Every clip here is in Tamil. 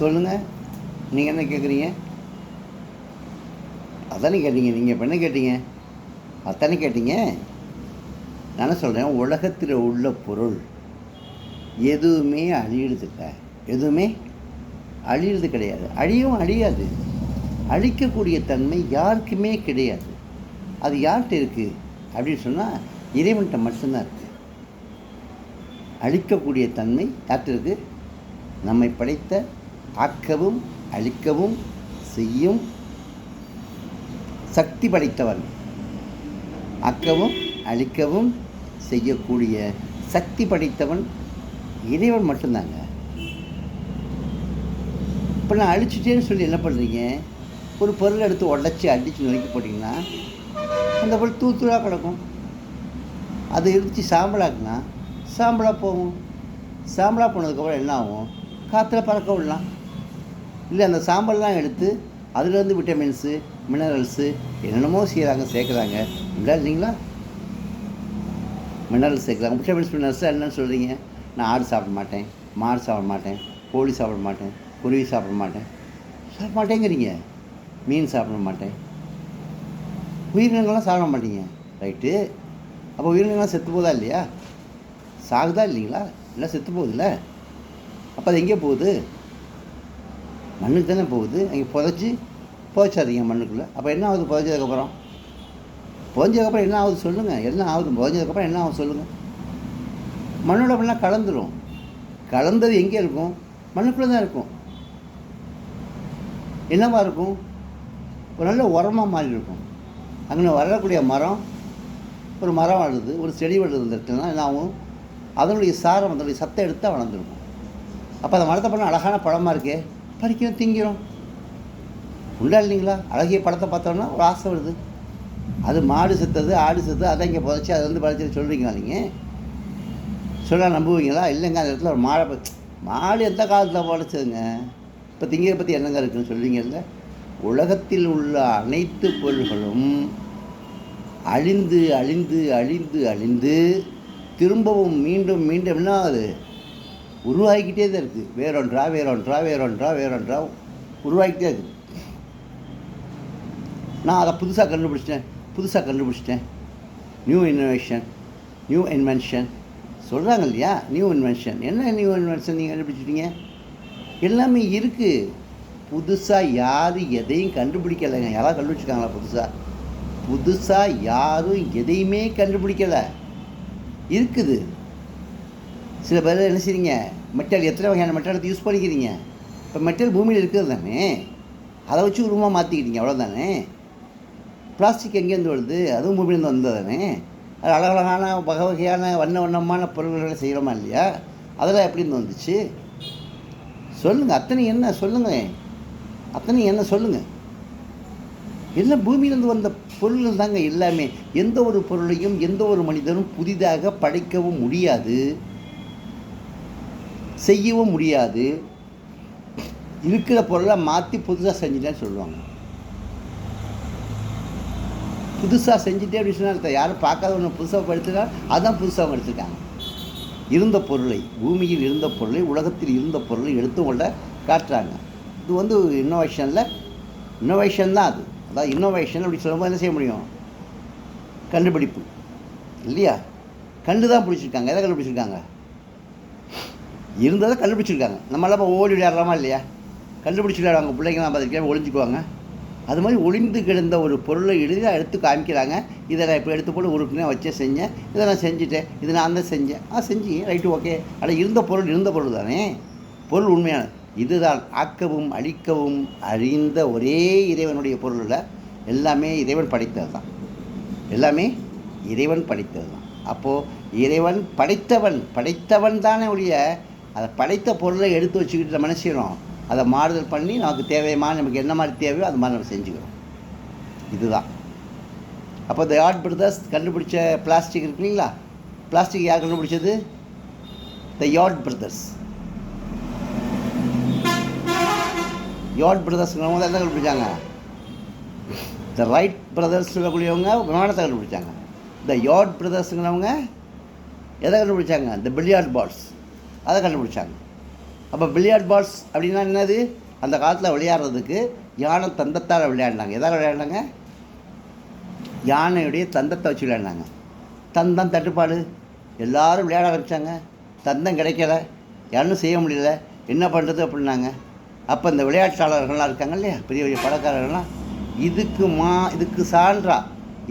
சொல்லுங்கள். நீங்கள் என்ன கேட்குறீங்க? அதானே கேட்டீங்க. நீங்கள் இப்போ என்ன கேட்டீங்க? அதானே கேட்டீங்க. நான் என்ன சொல்கிறேன், உலகத்தில் உள்ள பொருள் எதுவுமே அழியிறதில்ல. எதுவுமே அழியிறது கிடையாது. அழியும் அழியாது. அழிக்கக்கூடிய தன்மை யாருக்குமே கிடையாது. அது யார்கிட்ட இருக்குது அப்படின்னு சொன்னால் இறைவன்கிட்ட மட்டும்தான் இருக்குது. அழிக்கக்கூடிய தன்மை யார்கிட்ட இருக்குது? நம்மை படைத்த, ஆக்கவும் அழிக்கவும் செய்யும் சக்தி படைத்தவன். ஆக்கவும் அழிக்கவும் செய்யக்கூடிய சக்தி படைத்தவன் இறைவன் மட்டும்தாங்க. இப்போ நான் அழிச்சிட்டேன்னு சொல்லி என்ன பண்ணுறீங்க? ஒரு பொருளை எடுத்து உடச்சி அடித்து நொறுக்கி போட்டிங்கன்னா அந்த பொருள் தூளாக கிடக்கும். அதை இடித்து சாம்பலாக்குனா சாம்பலாக போகும். சாம்பலாக போனதுக்கப்புறம் என்ன ஆகும்? காற்றுல பறக்க விடலாம். இல்லை அந்த சாம்பல்லாம் எடுத்து அதுலேருந்து விட்டமின்ஸு, மினரல்ஸு என்னென்னமோ சேர்க்குறாங்க. இல்லைங்களா? மினரல்ஸ் சேர்க்குறாங்க. விட்டமின்ஸ், மினரல்ஸ் என்னென்னு சொல்கிறீங்க? நான் ஆடு சாப்பிட மாட்டேன், மாடு சாப்பிட மாட்டேன், கோழி சாப்பிட மாட்டேன், குருவி சாப்பிட மாட்டேங்கிறீங்க. மீன் சாப்பிட மாட்டேன். உயிரினங்கள்லாம் சாப்பிட மாட்டீங்க. ரைட்டு. அப்போ உயிரினங்கள்லாம் செத்து போதா இல்லையா? சாகுதா இல்லைங்களா? இல்லை செத்து போகுதுல்ல. அப்போ அது எங்கே போகுது? மண்ணுக்கு தானே போகுது. அங்கே புதைச்சாதீங்க மண்ணுக்குள்ளே. அப்போ என்ன ஆகுது புதைச்சதுக்கப்புறம்? என்ன ஆகுது சொல்லுங்கள். என்ன ஆகுது புதைச்சதுக்கப்புறம்? என்ன ஆகுது சொல்லுங்கள். மண்ணோட மண்ணாக கலந்துடும். கலந்தது எங்கே இருக்கும்? மண்ணுக்குள்ளே தான் இருக்கும். என்னவா இருக்கும்? ஒரு நல்ல உரமாக மாறி இருக்கும். அங்கே வரக்கூடிய மரம், ஒரு மரம் வளருது, ஒரு செடி வளருது. இந்த இடத்துலலாம் என்ன ஆகும்? அதனுடைய சாரம், அதனுடைய சத்தை எடுத்தால் வளர்ந்துருக்கும். அப்போ அந்த மரத்தை பண்ண அழகான பழமாக இருக்கே, பறிக்கிறோம், திங்கிறோம். உண்டா இல்லைங்களா? அழகிய பழத்தை பார்த்தோன்னா ஒரு ஆசை வருது. அது மாடு செத்தது, ஆடு செத்தது, அதை இங்கே புதைச்சி அதை வந்து பறிச்சு சொல்கிறீங்களா? நீங்கள் சொல்ல நம்புவீங்களா? இல்லைங்க, அந்த இடத்துல ஒரு மாடு எந்த காலத்தில் புதைச்சதுங்க? இப்போ திங்கிறத பற்றி என்னங்க இருக்குன்னு சொல்கிறீங்கல்ல. உலகத்தில் உள்ள அனைத்து பொருள்களும் அழிந்து அழிந்து அழிந்து அழிந்து திரும்பவும் மீண்டும் மீண்டும் என்ன ஆகுது? உருவாகிக்கிட்டே தான் இருக்குது. வேறொன்றா உருவாகிக்கிட்டே இருக்குது. நான் அதை புதுசாக கண்டுபிடிச்சிட்டேன். நியூ இன்வென்ஷன் சொல்கிறாங்க இல்லையா? New invention. என்ன நியூ இன்வென்ஷன் நீங்கள் கண்டுபிடிச்சிட்டீங்க? எல்லாமே இருக்குது. புதுசாக யாரும் எதையும் கண்டுபிடிக்கலைங்க. யாராவது கண்டுபிடிச்சிருக்காங்களா? புதுசாக யாரும் எதையுமே கண்டுபிடிக்கலை. இருக்குது. சில பேர் என்ன செய்றீங்க? மெட்டல், எத்தனை வகையான மெட்டல் யூஸ் பண்ணிக்கிறீங்க? இப்போ மெட்டல் பூமியில் இருக்கிறது தானே, அதை வச்சு உருவமாக மாற்றிக்கிட்டீங்க, அவ்வளோதானே. பிளாஸ்டிக் எங்கேருந்து வருது? அதுவும் பூமியிலேருந்து வந்தது தானே. அது அழகழகான வகையான வண்ணமான பொருள்களை செய்கிறோமா இல்லையா? அதெல்லாம் எப்படின்னு வந்துச்சு சொல்லுங்கள். அத்தனை என்ன சொல்லுங்கள். எல்லாம் பூமியிலேருந்து வந்த பொருள்கள் தாங்க எல்லாமே. எந்த ஒரு பொருளையும் எந்த ஒரு மனிதனும் புதிதாக படைக்கவும் முடியாது, செய்யவும் முடியாது. இருக்கிற பொருளை மாற்றி புதுசாக செஞ்சுட்டேன்னு சொல்லுவாங்க. புதுசாக செஞ்சுட்டே அப்படின்னு சொன்னால் யாரும் பார்க்காத ஒன்று புதுசாக படுத்துனா அதுதான் புதுசாக எடுத்துருக்காங்க. இருந்த பொருளை, பூமியில் இருந்த பொருளை, உலகத்தில் இருந்த பொருளை எடுத்து கொள்ள காட்டுறாங்க. இது வந்து இன்னோவேஷன் தான். அதாவது இன்னோவேஷன் அப்படி சொல்லும்போது என்ன செய்ய முடியும்? கண்டுபிடிப்பு இல்லையா? தான் பிடிச்சிருக்காங்க. எதை கண்டுபிடிச்சிருக்காங்க? இருந்ததை கண்டுபிடிச்சிருக்காங்க. நம்மளாம் இப்போ ஓடி விளையாடலாமா இல்லையா? கண்டுபிடிச்சி விளையாடுவாங்க பிள்ளைங்களாம். பார்த்துருக்கேன், ஒளிஞ்சிக்குவாங்க. அது மாதிரி ஒளிந்து கிடந்த ஒரு பொருளை எளிதாக எடுத்து காமிக்கிறாங்க. இதை நான் இப்போ எடுத்து போட்டு உறுப்பினா வச்சே செஞ்சேன், இதை நான் செஞ்சுட்டேன், இதை நான் தான் செஞ்சேன். செஞ்சு ரைட்டு, ஓகே. ஆனால் இருந்த பொருள் தானே. பொருள் உண்மையான இதுதான். ஆக்கவும் அழிக்கவும் அறிந்த ஒரே இறைவனுடைய பொருளில் எல்லாமே இறைவன் படைத்தது தான். அப்போது இறைவன் படைத்தவன் தானே ஒழிய அதை படைத்த பொருளை எடுத்து வச்சுக்கிட்டு நம்ம என்ன செய்யணும்? அதை மாறுதல் பண்ணி நமக்கு தேவையான, நமக்கு என்ன மாதிரி தேவையோ அது மாதிரி நம்ம செஞ்சுக்கிறோம். இதுதான். அப்போ த யாட் பிரதர்ஸ் கண்டுபிடிச்ச பிளாஸ்டிக் இருக்கு இல்லைங்களா? பிளாஸ்டிக் யார் கண்டுபிடிச்சது? த யாட் பிரதர்ஸ். யாட் பிரதர்ஸ்ங்கிறவங்க தான் எதை கண்டுபிடிச்சாங்க? த ரைட் பிரதர்ஸ் சொல்லக்கூடியவங்க விமானத்தை கண்டுபிடிச்சாங்க. த யாட் பிரதர்ஸுங்கிறவங்க எதை கண்டுபிடிச்சாங்க? த பில்லியார்ட் பால்ஸ் அதை கண்டுபிடிச்சாங்க. அப்போ பில்லியார்ட் பால்ஸ் அப்படின்னா என்னது? அந்த காலத்தில் விளையாடுறதுக்கு யானை தந்தத்தால் விளையாடினாங்க. எதால் விளையாடினாங்க? யானையுடைய தந்தத்தை வச்சு விளையாடினாங்க. தந்தம் தட்டுப்பாடு, எல்லோரும் விளையாட ஆரம்பித்தாங்க. தந்தம் கிடைக்கல, யாரும் செய்ய முடியல, என்ன பண்ணுறது அப்படின்னாங்க. அப்போ இந்த விளையாட்டாளர்கள்லாம் இருக்காங்க இல்லையா, பெரிய பெரிய பணக்காரர்கள்லாம், இதுக்கு சான்றா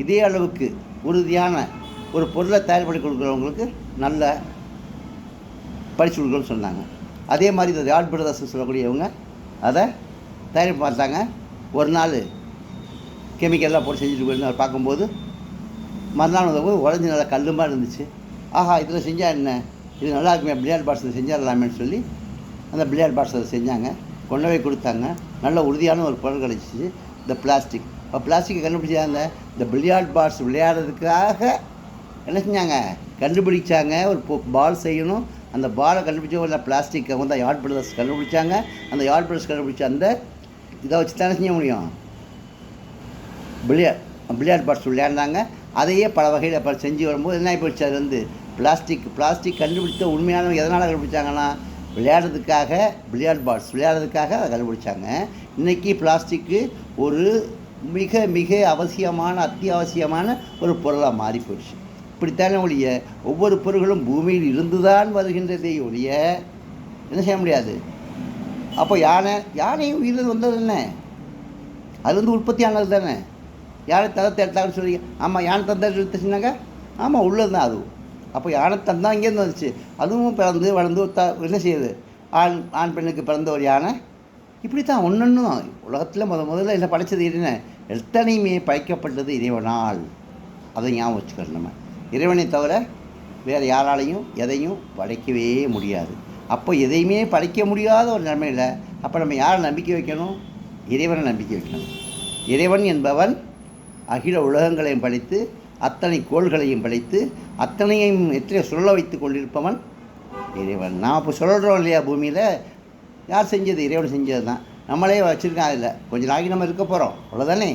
இதே அளவுக்கு உறுதியான ஒரு பொருளை தயார் பண்ணி கொடுக்குறவங்களுக்கு நல்ல பரிசு கொடுக்கணும்னு சொன்னாங்க. அதே மாதிரி இந்த ராட் பிரதர்ஸ் சொல்லக்கூடியவங்க அதை தயாரிப்பு பார்த்தாங்க. ஒரு நாள் கெமிக்கல்லாம் போட்டு செஞ்சுட்டு போயிருந்தார். பார்க்கும்போது மறுநாள் வந்தபோது உடஞ்சி நல்லா கல்லுமாக இருந்துச்சு. ஆஹா, இதில் செஞ்சால் என்ன, இது நல்லா இருக்குமே, பில்லியார்ட் பாக்ஸில் செஞ்சிடலாமேன்னு சொல்லி அந்த பில்லியார்ட் பாக்ஸில் செஞ்சாங்க. கொண்டு போய் கொடுத்தாங்க. நல்ல உறுதியான ஒரு பொருள் கிடச்சிச்சு, இந்த பிளாஸ்டிக். இப்போ பிளாஸ்டிக்கை கண்டுபிடிச்சாங்க. இந்த பில்லியார்ட் பால்ஸ் விளையாடுறதுக்காக என்ன செஞ்சாங்க, கண்டுபிடிச்சாங்க. ஒரு பால் செய்யணும், அந்த பாலை கண்டுபிடிச்ச ஒரு பிளாஸ்டிக்கை வந்து யார்ட் பிரதர்ஸ் கண்டுபிடிச்சாங்க. அந்த யார்ட் பிரதர்ஸ் கண்டுபிடிச்ச அந்த இதை வச்சு தானே செய்ய முடியும், பில்லியார்ட் பால்ஸ் விளையாடினாங்க. அதையே பல வகையில் இப்போ செஞ்சு வரும்போது என்ன போயிடுச்சு, அது வந்து பிளாஸ்டிக் கண்டுபிடித்த உண்மையானவங்க எதனால் கண்டுபிடிச்சாங்கன்னா, விளையாடுறதுக்காக பில்லியார்ட் பால்ஸ் விளையாடுறதுக்காக அதை கண்டுபிடிச்சாங்க. இன்றைக்கி பிளாஸ்டிக்கு ஒரு மிக மிக அத்தியாவசியமான ஒரு பொருளாக மாறி போயிடுச்சு. இப்படித்தானே ஒழிய ஒவ்வொரு பொருள்களும் பூமியில் இருந்துதான் வருகின்றதே ஒழிய என்ன செய்ய முடியாது. அப்போ யானையும் உயிரில் வந்தது என்ன, அது வந்து உற்பத்தி ஆனது தானே. யானை தந்தத்தை எடுத்தாங்கன்னு சொல்லி, ஆமாம் யானை தந்தத்தை எடுத்துச்சுனாங்க, ஆமாம் உள்ளது தான் அதுவும். அப்போ யானை தந்தம் இங்கேருந்து வந்துச்சு, அதுவும் பிறந்து வளர்ந்து என்ன செய்யுது, ஆண் பெண்ணுக்கு பிறந்த ஒரு யானை. இப்படி தான் ஒன்றொன்றும் உலகத்தில் முதல்ல என்ன படைச்சது என்ன, எத்தனையுமே படைக்கப்பட்டது இறைவனால். அதை ஞாபகம் வச்சுக்கணும். நம்ம இறைவனை தவிர வேறு யாராலையும் எதையும் படைக்கவே முடியாது. அப்போ எதையுமே படைக்க முடியாத ஒரு நிலைமையில் அப்போ நம்ம யாரை நம்பிக்கை வைக்கணும், இறைவனை நம்பிக்கை வைக்கணும். இறைவன் என்பவன் அகில உலகங்களையும் படைத்து அத்தனை கோள்களையும் படைத்து அத்தனையும் எத்தனை சொல்ல வைத்து கொண்டிருப்பவன் இறைவன். நாம் இப்போ சொல்கிறோம் இல்லையா, பூமியில் யார் செஞ்சது, இறைவன் செஞ்சது தான். நம்மளே வச்சுருக்கோம், அதில் கொஞ்சம் நாளைக்கு நம்ம இருக்க போகிறோம், அவ்வளோதானே.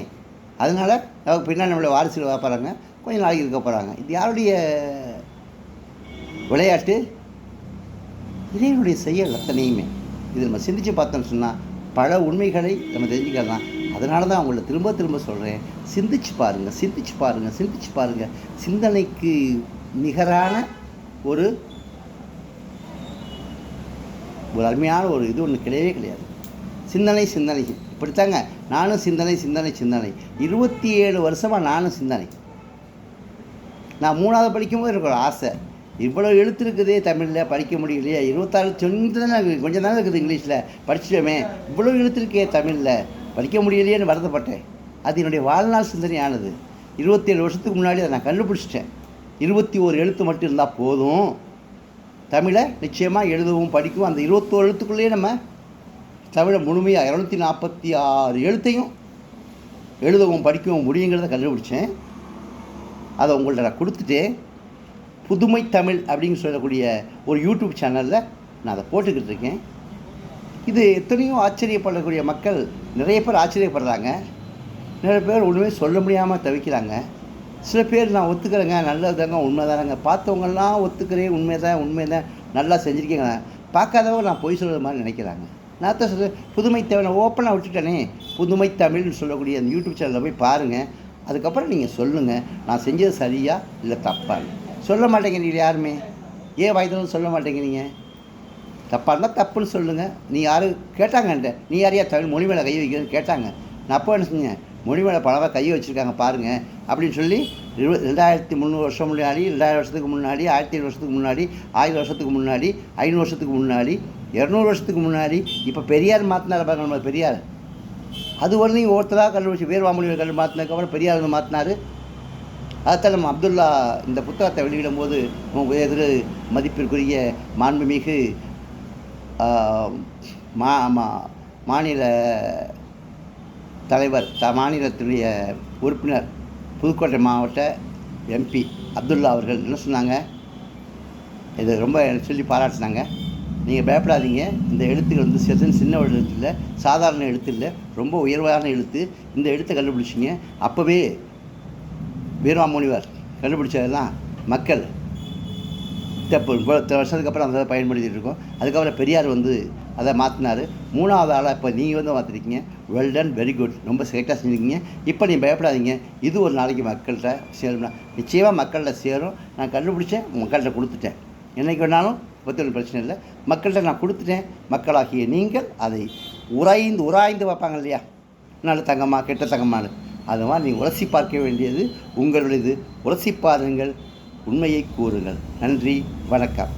அதனால் நமக்கு பின்னாடி நம்மளை வாரிசுகள் பார்ப்பாங்க, கொஞ்சம் நாளைக்கு இருக்க போகிறாங்க. இது யாருடைய விளையாட்டு, இறைவனுடைய செயல் அத்தனையுமே. இது நம்ம சிந்தித்து பார்த்தோம்னு சொன்னால் பல உண்மைகளை நம்ம தெரிஞ்சுக்கலாம். அதனால தான் அவங்கள திரும்ப திரும்ப சொல்கிறேன், சிந்திச்சு பாருங்கள். சிந்தனைக்கு நிகரான ஒரு அருமையான ஒரு இது ஒன்று கிடையவே கிடையாது. சிந்தனை இப்படித்தாங்க. நானும் சிந்தனை 27 வருஷமாக நானும் சிந்தனை. நான் 3ஆவது படிக்கும்போது எனக்கு ஒரு ஆசை, இவ்வளோ எழுத்து இருக்குதே தமிழில், படிக்க முடியலையே, 26 கொஞ்சம் தானே இருக்குது இங்கிலீஷில், படிச்சிட்டோமே, இவ்வளோ எழுத்து இருக்கே தமிழில், படிக்க முடியலையேன்னு வருத்தப்பட்டேன். அது என்னுடைய வாழ்நாள் சிந்தனையானது. 27 வருஷத்துக்கு முன்னாடி அதை நான் கண்டுபிடிச்சிட்டேன். 21 எழுத்து மட்டும் இருந்தால் போதும், தமிழை நிச்சயமாக எழுதவும் படிக்கவும். அந்த 21 எழுத்துக்குள்ளேயே நம்ம தமிழை முழுமையாக 246 எழுத்தையும் எழுதவும் படிக்கவும் முடியுங்கிறத கண்டுபிடிச்சேன். அதை உங்கள்கிட்ட நான் கொடுத்துட்டேன். புதுமை தமிழ் அப்படின்னு சொல்லக்கூடிய ஒரு யூடியூப் சேனலில் நான் அதை போட்டுக்கிட்டு இருக்கேன். இது எத்தனையோ ஆச்சரியப்படக்கூடிய மக்கள் நிறைய பேர் ஆச்சரியப்படுறாங்க. நிறைய பேர் ஒன்றுமே சொல்ல முடியாமல் தவிக்கிறாங்க. சில பேர் நான் ஒத்துக்கிறேங்க, நல்லதாங்க, உண்மைதானங்க, பார்த்தவங்கெல்லாம் ஒத்துக்கிறேன், உண்மைதான், நல்லா செஞ்சுருக்கீங்க, பார்க்காதவங்க நான் பொய் சொல்கிற மாதிரி நினைக்கிறாங்க. நான் தான் சொல்ல புதுமை தமிழ் ஓப்பனாக விட்டுட்டேனே. புதுமை தமிழ்னு சொல்லக்கூடிய அந்த யூடியூப் சேனலில் போய் பாருங்கள். அதுக்கப்புறம் நீங்கள் சொல்லுங்கள், நான் செஞ்சது சரியா இல்லை தப்பான்னு. சொல்ல மாட்டேங்கிறீங்க யாருமே, ஏன் வாய்த்தவங்க சொல்ல மாட்டேங்கிறீங்க? தப்பாக இருந்தால் தப்புன்னு சொல்லுங்கள். நீ யார் கேட்டாங்கன்ட்ட, நீ யாரையா தமிழ் மொழி மேலே கை வைக்கிறேன்னு கேட்டாங்க. நான் அப்போ என்ன செஞ்சேன், மொழி மேலே பலவாக கையை வச்சுருக்காங்க பாருங்கள் அப்படின்னு சொல்லி 2300 வருஷம் முன்னாடி, 2000 வருஷத்துக்கு முன்னாடி, 1700 வருஷத்துக்கு முன்னாடி, 1000 வருஷத்துக்கு முன்னாடி, 500 வருஷத்துக்கு முன்னாடி, 200 வருஷத்துக்கு முன்னாடி, இப்போ பெரியார் மாற்றினார் பாருங்க. நம்ம பெரியார் அது வரலையும் ஒருத்தராக கண்டுபிடிச்சி வேர்வாமொழியை மாற்றினதுக்கப்புறம் பெரியார் வந்து மாற்றினார். அதைத்தான் நம்ம அப்துல்லா இந்த புத்தகத்தை வெளியிடும் போது எதிர் மதிப்பிற்குரிய மாண்புமிகு மாநில தலைவர், மாநிலத்துடைய உறுப்பினர், புதுக்கோட்டை மாவட்ட எம்பி அப்துல்லா அவர்கள் என்ன சொன்னாங்க, இது ரொம்ப சொல்லி பாராட்டினாங்க. நீங்கள் பயப்படாதீங்க, இந்த எழுத்துக்கள் வந்து சின்ன எழுத்து இல்லை, சாதாரண எழுத்து இல்லை, ரொம்ப உயர்வான எழுத்து. இந்த எழுத்தை கண்டுபிடிச்சிங்க. அப்போவே வீரமாமுனிவர் கண்டுபிடிச்சதெல்லாம் மக்கள் இத்தனை வருஷத்துக்கு அப்புறம் அந்த பயன்படுத்திகிட்டு இருக்கோம். அதுக்கப்புறம் பெரியார் வந்து அதை மாற்றினார். 3வது ஆளாக இப்போ நீங்கள் வந்து மாற்றிருக்கீங்க. வெல் டன், வெரி குட், ரொம்ப கரெக்டாக செஞ்சுருக்கீங்க. இப்போ நீ பயப்படாதீங்க, இது ஒரு நாளைக்கு மக்கள்கிட்ட சேரும்னா நிச்சயமாக மக்கள்கிட்ட சேரும். நான் கண்டுபிடிச்சேன், மக்கள்கிட்ட கொடுத்துட்டேன். என்றைக்கு வேணாலும் பற்றி ஒன்றும் பிரச்சனை இல்லை. மக்கள்கிட்ட நான் கொடுத்துட்டேன். மக்களாகிய நீங்கள் அதை உராய்ந்து பார்ப்பாங்க இல்லையா, நல்ல தங்கமா கெட்ட தங்கமானு, அது மாதிரி நீங்கள் உரசி பார்க்க வேண்டியது உங்களுடையது. உரசி பாருங்கள், உண்மையை கூறுங்கள். நன்றி, வணக்கம்.